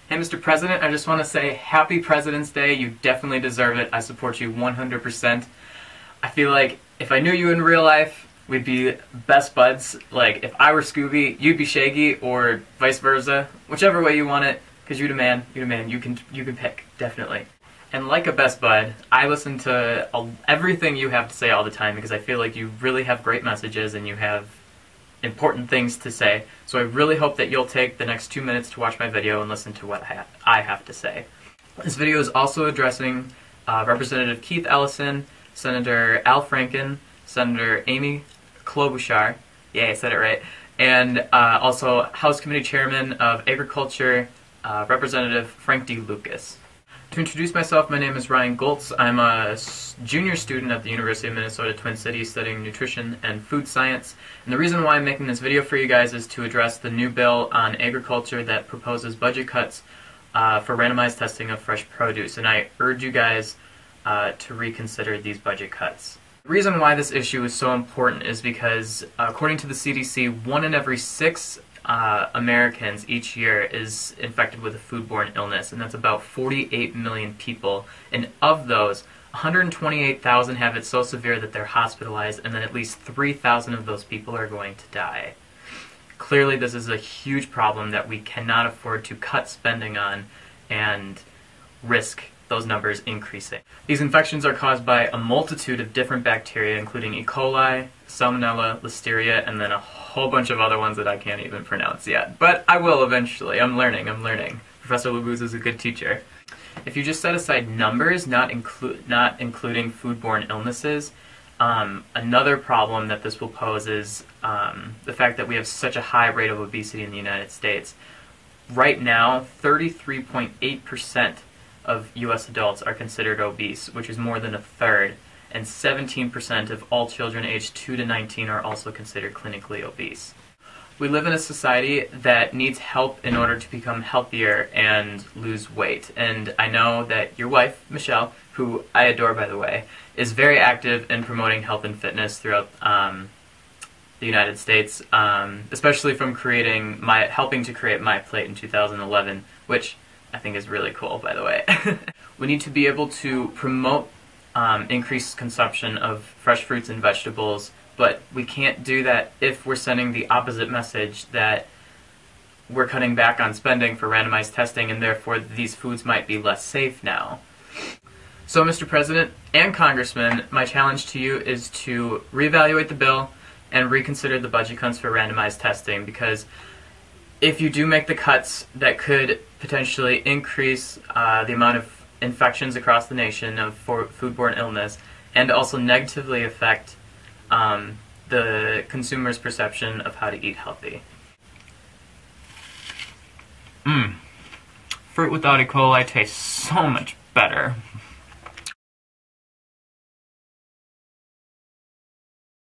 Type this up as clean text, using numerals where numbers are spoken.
Hey, Mr. President, I just want to say Happy President's Day. You definitely deserve it. I support you 100%. I feel like if I knew you in real life, we'd be best buds. Like, if I were Scooby, you'd be Shaggy, or vice versa. Whichever way you want it, because you're the man. You can pick, definitely. And like a best bud, I listen to everything you have to say all the time because I feel like you really have great messages and you have important things to say. So I really hope that you'll take the next 2 minutes to watch my video and listen to what I have to say. This video is also addressing Representative Keith Ellison, Senator Al Franken, Senator Amy Klobuchar, yeah, I said it right, and also House Committee Chairman of Agriculture, Representative Frank D. Lucas. To introduce myself, my name is Ryan Goltz. I'm a junior student at the University of Minnesota Twin Cities studying nutrition and food science. And the reason why I'm making this video for you guys is to address the new bill on agriculture that proposes budget cuts for randomized testing of fresh produce. And I urge you guys to reconsider these budget cuts. The reason why this issue is so important is because, according to the CDC, 1 in every 6 Americans each year is infected with a foodborne illness, and that's about 48 million people. And of those, 128,000 have it so severe that they're hospitalized, and then at least 3,000 of those people are going to die. Clearly, this is a huge problem that we cannot afford to cut spending on and risk those numbers increasing. These infections are caused by a multitude of different bacteria, including E. coli, Salmonella, Listeria, and then a whole bunch of other ones that I can't even pronounce yet. But I will eventually. I'm learning. Professor Labuz is a good teacher. If you just set aside numbers, not including foodborne illnesses, another problem that this will pose is the fact that we have such a high rate of obesity in the United States. Right now, 33.8% of U.S. adults are considered obese, which is more than a third, and 17% of all children aged 2 to 19 are also considered clinically obese. We live in a society that needs help in order to become healthier and lose weight, and I know that your wife, Michelle, who I adore by the way, is very active in promoting health and fitness throughout the United States, especially from helping to create My Plate in 2011, which I think is really cool, by the way. We need to be able to promote increased consumption of fresh fruits and vegetables, but we can't do that if we're sending the opposite message that we're cutting back on spending for randomized testing and therefore these foods might be less safe now. So, Mr. President and Congressman, my challenge to you is to reevaluate the bill and reconsider the budget cuts for randomized testing, because if you do make the cuts, that could potentially increase the amount of infections across the nation of foodborne illness and also negatively affect the consumer's perception of how to eat healthy. Fruit without E. coli tastes so much better.